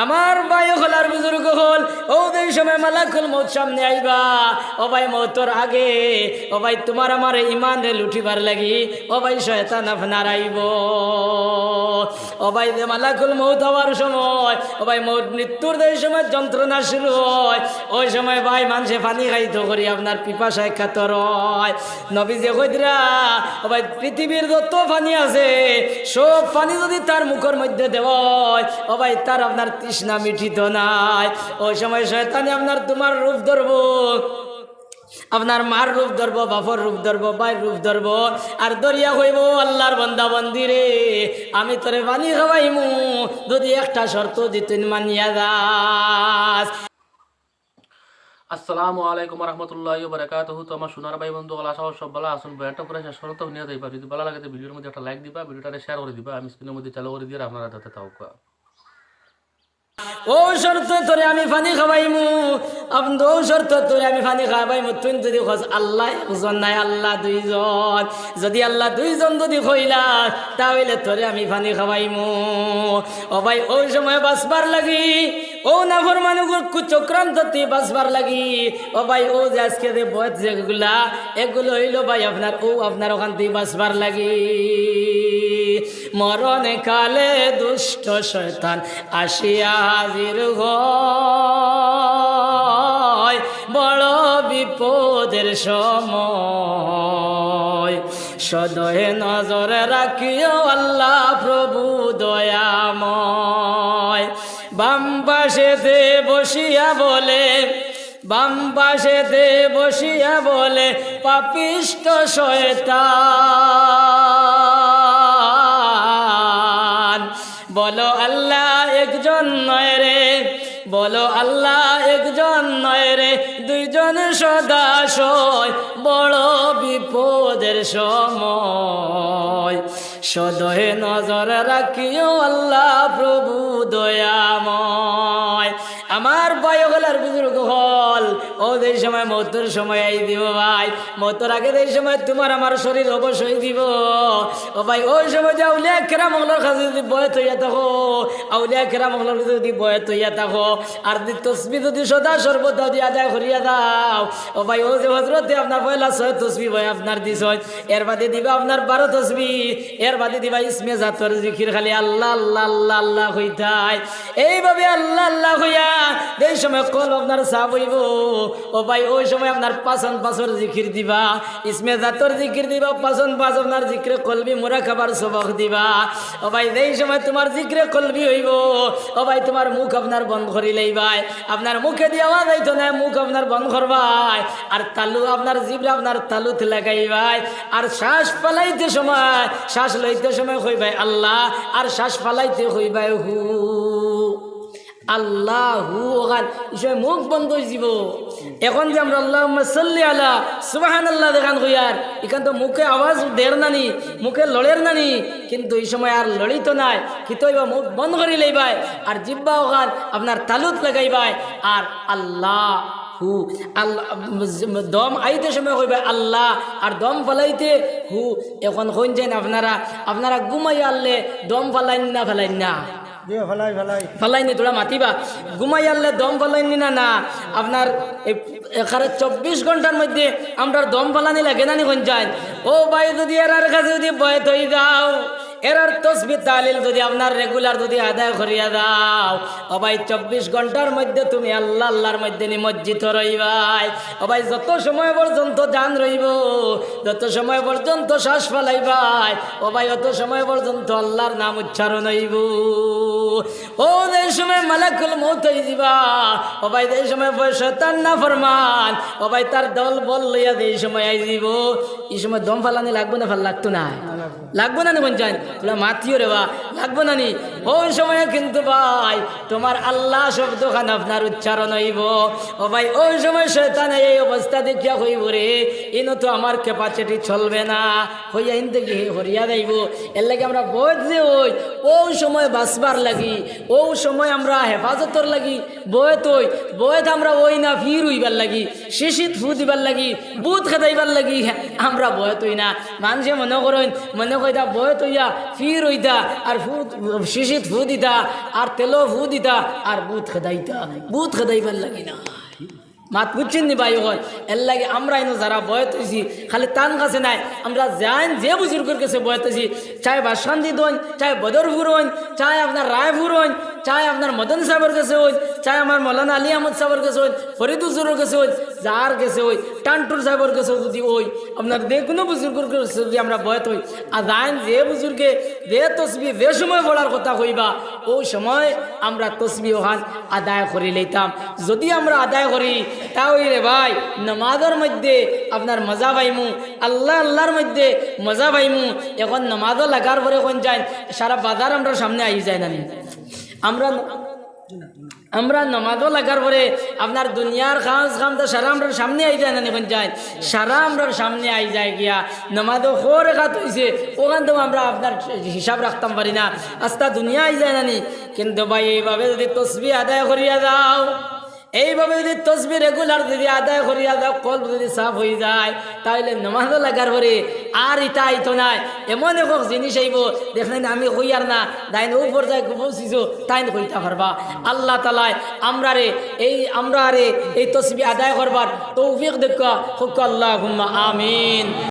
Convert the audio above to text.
আমার ভাই হলার বুজুর্গ হল ও এই সময় মালাকুল মউত সামনে আইবা ও ভাই মউতর আগে ও ভাই তোমার আমার ইমান রে লুটিবার লাগি ও ভাই শয়তান আপনার আইব ও ভাই যে মালাকুল মউত হওয়ার সময় ও ভাই মউত মৃত্যুর যে সময় যন্ত্রণা শুরু হয় ওই সময় ভাই মানুষে পানি খাইতো করি আপনার পিপাসায় কাতর হয় নবীজি কইরা ও ভাই পৃথিবীর যত পানি আছে সব পানি যদি তার মুখের মধ্যে দেওয়া হয় ও ভাই তার আপনার তৃষ্ণা মিঠিত নাই ওই সময় শয়তানে আপনার তোমার রূপ ধরব আপনার মার রূপ ধরব বাপর রূপ ধরব ভাইয়ের রূপ ধরব আর দরিয়া হইব আল্লাহর বান্দা বান্দি রে আমি তোরে পানি খাওয়াইমু যদি একটা শর্ত দিতেন মানিয়া যাস। আসসালামু আলাইকুম রহমতুল্লাহি ওয়া বারাকাতুহু। তো আমার সোনার ভাই বন্ধু আশা করি সব ভালো আছেন। বয়ানটা পুরো শেষ পর্যন্ত শুনিয়া যাইবা। যদি ভালো লাগে তো ভিডিওর মধ্যে একটা লাইক দিবা, ভিডিওটা শেয়ার করে দিবা, আমি স্ক্রিনের মধ্যে চালু করে দিয়ে আপনারা যাতে তাও ও শর্ত তোরে আমি পানি খাওয়াইমু ও শর্ত তোরে আমি পানি খাওয়াইমু তুই যদি খোঁজ আল্লাহ একজন নাই আল্লাহ দুইজন যদি আল্লাহ দুইজন যদি কইলা তাহলে তোরে আমি পানি খাওয়াইমু ও ভাই ওই সময় বাঁচবার লাগি ও নাফর মানুষ চক্রান্ত বাঁচবার লাগি ও ভাই ও যে আজকে যে বয়স যেগুলা এগুলো হইলো ভাই আপনার ও আপনার ওখান থেকে বাঁচবার লাগি মরণে কালে দুষ্ট শয়তান আসিয়া হাজির হয় বড় বিপদের সময় সদয়ে নজরে রাখিও আল্লাহ প্রভু দয়াময় বাম পাশেতে বসিয়া বলে বাম পাশেতে বসিয়া বলে পাপিষ্ট শয়তান বলো আল্লাহ একজন নয় রে বলো আল্লাহ একজন নয় রে দুইজন সদাশয় বড় বিপদের সময় সদয়ে নজর রাখিও আল্লাহ প্রভু দয়াময় আমার বয়গলার বুজুর্গ হল ও যে সময় মৌতর সময় আই দিব ভাই মৌতর আগে যে সময় তোমার আমার শরীর অবশ্যই দিব ও ভাই ওই সময় যে আউলিয়া কেরাম মহলার কাছে যদি বয়ত হইয়া থাকো আউলিয়া কেরাম মহলার কাছে যদি বয়ত হইয়া থাকো আর যদি তসবি যদি সদা সর্বদা দিয়ে আদায় করিয়া দাও ও ভাই ও যে হজরতে আপনার পয়লা 6 তসবি ভাই আপনার দিস এর বাদে দিবা আপনার 12 তসবি এর বাদে দিবা ইসমে জাতর জিকির খালি আল্লাহ আল্লাহ আল্লাহ আল্লাহ হইতাই এইভাবে আল্লাহ আল্লাহ হইয়া এই সময় কল আপনার সাব হইব ও ভাই ওই সময় আপনার পাঁচন পাঁচর জিকির দিবা ইসমে জাতর জিকির দিবা পাঁচন পাঁচ আপনার জিক্রে কলবি মোরা খাবার সবক দিবা ও ভাই এই সময় তোমার জিক্রে কলবি হইব ও ভাই তোমার মুখ আপনার বন্ধ করি লইবাই আপনার মুখে দিয়ে আওয়াজ হইতো না মুখ আপনার বন্ধ করবাই আর তালু আপনার জিবরা আপনার তালুতে লাগাইবাই আর শ্বাস পালাইতে সময় শ্বাস লইতে সময় হইবাই আল্লাহ আর শ্বাস পালাইতে হইবাই হু আল্লাহু গান ইসে মুখ বন্ধ হয়ে যাব এখন যে আমরা আল্লাহুম্মা সাল্লি আলা সুবহানাল্লাহ দেখান কইয়ার এখান তো মুখে আওয়াজ দের নানি মুখে লড়ের নানি কিন্তু এই সময় আর লড়িত নাই কি তৈবা মুখ বন্ধ করে লইবাই আর জিব্বা গান আপনার তালুত লাগাইবাই আর আল্লাহ হু আল্লাহ দম আইতে সময় হইবে আল্লাহ আর দম ফলাইতে হু এখন হইন যান আপনারা ঘুমাই আনলে দম ফলাইন না ফালাইনি তোরা মাতিবা ঘুমাই আনলে দম ফালাইনি না আপনার এখানে 24 ঘন্টার মধ্যে আমরা দম ফালানি লাগে না কোন যায় ও ভাই যদি এরার কাছে যদি বয়ত হয়ে যাও এরার তসবি তালিল যদি আপনার রেগুলার যদি আদায় করিয়া দাও ও ভাই 24 ঘন্টার মধ্যে তুমি আল্লাহ আল্লাহর মধ্যে নিমজ্জিত রইবাই ও ভাই যত সময় পর্যন্ত জান রইব যত সময় পর্যন্ত শ্বাস ফলাইবাই ও ভাই অত সময় পর্যন্ত আল্লাহর নাম উচ্চারণ হইব ও যে সময় মালাকুল মউত হয়ে যাবা ও ভাই যে সময় শয়তান না ফরমান ও ভাই তার দল বল লইয়া যে সময় আই যাব এই সময় দম ফালানি লাগবে না ভাল লাগতো না লাগবো না কোন যায় তোরা মাতিও রে বা লাগবো না নি ওই সময় কিন্তু ভাই তোমার আল্লাহ শব্দ খান আপনার উচ্চারণ হইব ও ভাই ওই সময় শয়তান এই অবস্থা দেখিয়া হইব রে ইনো তো আমার ক্যাপাসিটি চলবে না হইয়া ইন থেকে হরিয়া যাইব এর লাগে আমরা বয়স যে ওই সময় বাঁচবার লাগি ওই সময় আমরা হেফাজতর লাগি বয়ত আমরা ওই না ফির হইবার লাগি শিশিত ফু দিবার লাগি বুথ খেদাইবার লাগি আমরা বয়ত হই না। মানুষে মনে কইতা বয়ত হইয়া ফির হইতা আর শিশিত ফু দিতা আর তেলো ফু দিতা আর বুথ খেদাইবার লাগি না। মাত বুঝছেন নি ভাই? হয় এর লাগে আমরা এনে যারা বয়ত হয়েছি খালি তান কাছে নাই, আমরা যান যে বুজুর্গের কাছে বয়ত হয়েছি, চাहे বাসকান্দি হন, চাहे বদরপুর হন, চাहे আপনার রায়পুর হন, চাहे আপনার মদন সাহেবের কাছে হন, চাहे আমার মৌলানা আলী আহমদ সাহেবের কাছে হন, ফরিদুজুরের কাছে হন, যার কাছে হই, টান্টুর সাহেবের কাছে যদি ওই আপনার যে কোনো বুজুর্গের কাছে যদি আমরা বয়ত হই, আর যান যে বুজুর্গে যে তসবি যে সময় বলার কথা কইবা ওই সময় আমরা তসবি ওখান আদায় করে লইতাম। যদি আমরা আদায় করি তাহলে ভাই নামাজের মধ্যে আপনার মজা পাইমু, আল্লাহর মধ্যে মজা পাইমু। এখন নামাজও লাগার পরে কোন যায় সারা বাজার আমরা সামনে আই যায় না, আমরা নামাজও লাগার পরে আপনার দুনিয়ার খামটা সারা আমরা সামনে আই যায় না, এখন যায় সারা আমরা সামনে আই যায় গিয়া নামাজও খোরে খাত হয়েছে ওখান থেকে আমরা আপনার হিসাব রাখতাম পারি না, আস্তা দুনিয়া আই যায় না। কিন্তু ভাই এইভাবে যদি তসবিহ আদায় করিয়া যাও, এইভাবে যদি তসবি রেগুলার যদি আদায় করিয়া যাও, কল যদি সাফ হয়ে যায়, তাহলে নামাজও লাগার পরে আর এটা আইতো নাই। এমন এক জিনিস আইব দেখলেন আমি কই আর না দাইন ও পর্যায়ে পৌঁছিছো তাই কইতে পারবা। আল্লাহ তাআলা আমরা এই তসবি আদায় করবার তৌফিক দেখা হোক, আল্লাহুম্মা আমিন।